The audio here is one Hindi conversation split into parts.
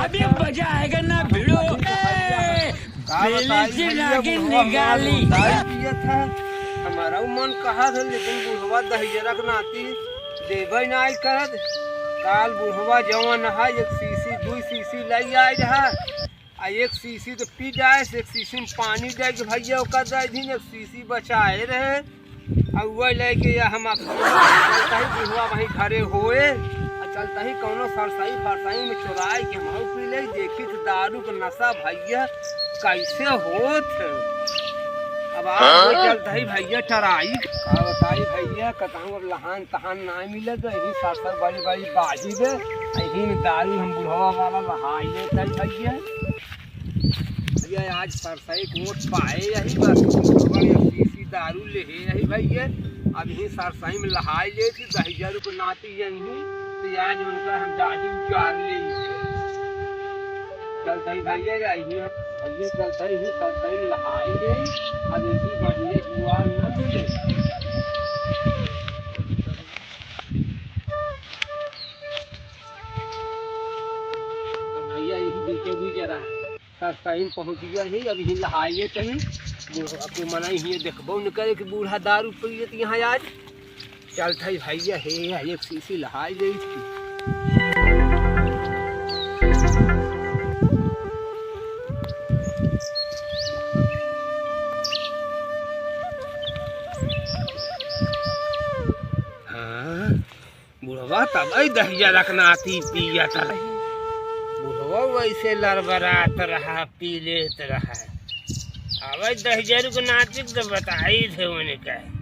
अभी मजा आएगा ना भिड़ो निकाली। हमारा मन कहा था लेकिन बुढ़वा दहिजरा के नाती देवे ना आई कहत काल बुढ़वा जवन है एक सीसी दू सीसी लाई आई रहा आ एक सीसी तो पी जाए एक सीसी में पानी दे के भैया ओका दे दिन एक सीसी बचाए रहे आ वही लेके हम चलता ही बुढ़वा वहीं घरे होए चलता ही कौनो सरसाई फरसाई में चुराए के हम पी ले देखी तो दारू का नशा भैया कैसे होत। अब आप चलता ही भैया टराई का बताई भैया कताऊ अब लहान तहान ना मिले तो यही सरसर बड़ी बड़ी बाजी दे यही में दारू हम बुढ़वा वाला लहाई लेते भैया भैया आज सरसाई कोट पाए यही बस दारू ले यही भैया अब यही सरसाई में लहाई ले थी दहिजर को नाती यही तो आज उनका हम दादी उचार ले चलता ही भैया जाइए भैया चलता ही सरसाई लहाएंगे अब इसी बढ़िया जुआर न मिले भैया यही देखे भी जरा सरसाई पहुँच गया ही अब यही लहाइए कहीं आपको मना ही देखबो न करे कि बूढ़ा दारू पिए तो यहाँ आज चलता ही भैया हे एक सीसी लहाई गई थी। हाँ बुढ़वा तब दहिया रखना आती पिया था बुढ़वा वैसे लड़बड़ात रहा पी लेत रहा अब दहिजर को नातिक तो बताई थे उन्हें कहे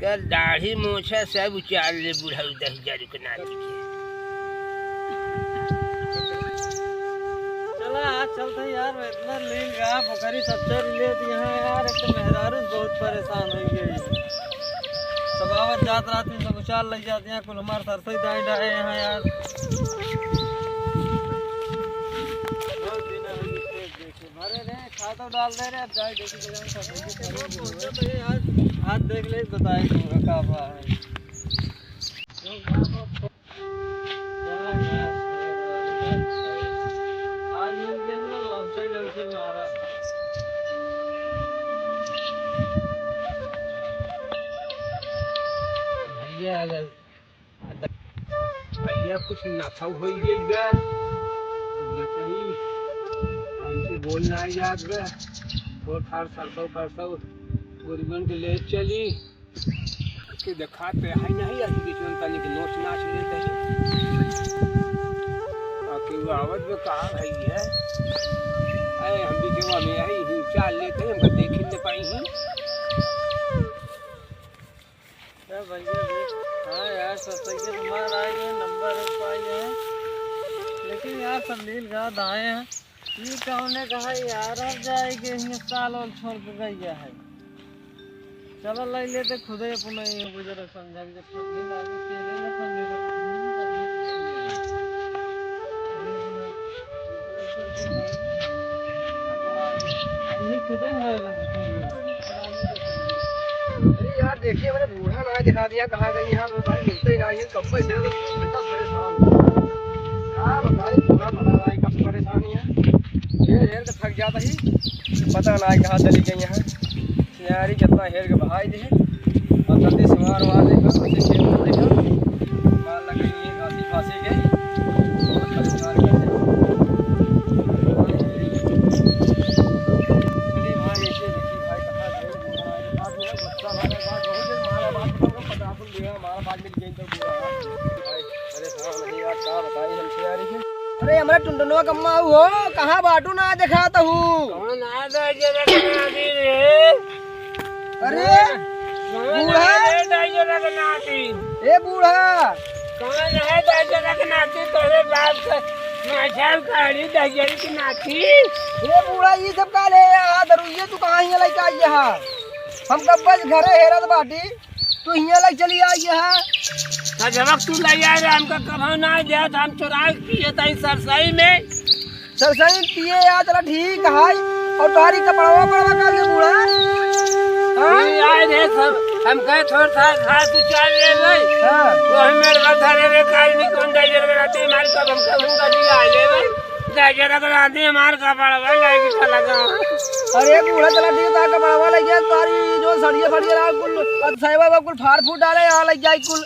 कल दाढ़ी मोछा सब उचार ले बुढ़ा दहिजर को नातिक चला चलते यार इतना लील गया पोखरी सबसे ले यहाँ यार एक तो मेहरारू बहुत परेशान हो गई सबावत जात रात में सब उचार लग जाते हैं कुल हमारे सरसों दाई डाए यहाँ यार तो डाल दे रहे अब जाए देखिए हाथ देख ले बताए क्या है भैया कुछ नशा हो गया बोलना है याद में और हर सरसों परसों गुरबन के ले चली उसके दिखाते है नहीं ऐसी बीच में तनी के नोच नाच लेते हैं ताकि वो आवाज में कहा भाई है अरे हम भी जवा में आई ही चाल लेते हैं हम देख नहीं पाई ही भैया हाँ यार सरसों के तुम्हारा आए हैं नंबर पाए हैं लेकिन यार सब लील गा दाए हैं ये कौन ने कहा यार अब जाएगी साल और छोड़ के गई है चलो ले लेते खुद ही अपना गुजर समझा जब यार देखिए मैंने बूढ़ा ना दिखा दिया कहाँ गई यहाँ मिलते नहीं कब पैसे परेशान कब परेशानी है हेर तो थक जाता ही पता ना कहाँ चली गई यहाँ यारी कितना हेर के बहाई दे और जल्दी सवार वहाँ देखा उसे खेल में देखा मार लग गई है घासी फांसी गई बहुत परेशान करते भाई ऐसे देखी भाई कहाँ गए हमारा बात मिल गई तो भाई परेशान नहीं यार क्या बताई हमसे यारी के अरे हमारा टुंडनवा कम्मा हो कहाँ बाटू ना दिखाता हूँ कौन आ अरे बूढ़ा ए बूढ़ा कौन है दहिजर के नाती तेरे बाप से माछाल काढ़ी दहिजर की नाती ए बूढ़ा ये सब का ले आ दरुइये तू कहाँ हिया लेके आई है हम कब्बल घरे हेरत बाटी तू हिया लेके चली आई है खजवक तू ले आए रे हमका कभो ना दे तो हम चुरा के पिए तई सरसई में सरसई पिए या चला ठीक है और तुम्हारी कपड़वा पड़वा काल के बूढ़ा ये आए रे सब हम कहे थोड़ा सा खा तू चाल ले गई हां वो हम मेरे बता रे काल में कौन दे जर कराते मार का हम गली आ ले भाई दे कराते मार का पड़वा लाइक चला जा अरे बूढ़ा चला ठीक था कपड़वा लग गया तुम्हारी जो सड़िए फड़िए रहा कुल साहिबा कुल फाड़ फूट डाले यहां लग जाए कुल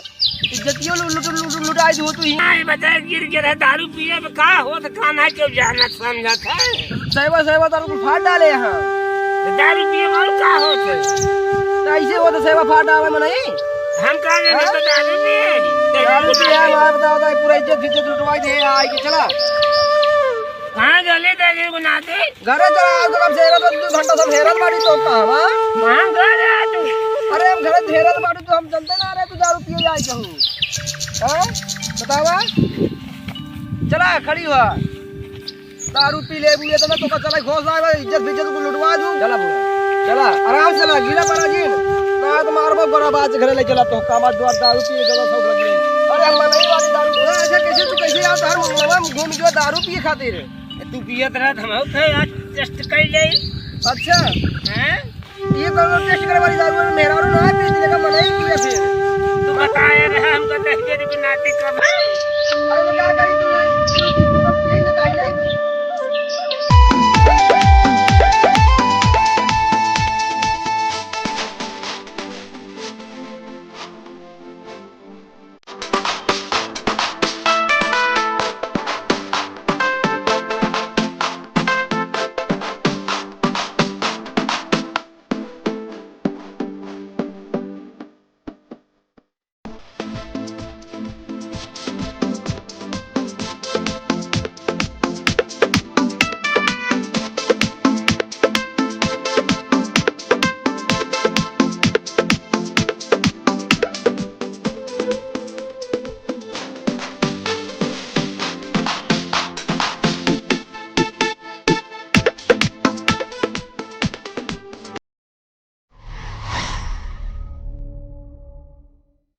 इज्जतियों लुटाई दो तू ही नहीं बता गिर गिर दारू पिए में का हो तो खाना क्यों जाना समझा था साहिबा तारू कुल फाड़ डाले यहां दारू पिए में का हो तो ऐसे हो तो साहिबा फाड़ डाले में नहीं हम कह रहे हैं तो दारू पिए मैं बताओ पूरा इज्जत लुटवाई दे आई के चला कहाँ गले दे बनाते घरे चला तो कब से 2 घंटा सब हेरल बाड़ी तो कहवा कहाँ घर है तू अरे हम घरे हेरल बाड़ी तो हम जानते ना रे तू दारू पिए जाए कहूं हां बतावा चला खड़ी हुआ दारू पी ले बुए तो मैं तो चला घोष आए इज्जत को लुटवा दूं चला चला आराम से चला गीला पड़ा जी ना तो मारबो बड़ा बात घरे ले चला तो कामा द्वार दारू पिए जगह सब लग गई अरे हम नहीं वाली दारू ऐसा कैसे तू कैसे यार हर महीना घूम जो दारू पिए खातिर तू पियत रह हम थे आज टेस्ट कर ले अच्छा हैं ये कौन टेस्ट करे वाली दारू में मेरा ना पीने का मन ही किया फिर तू बताए रहा हमको दे के नाती कब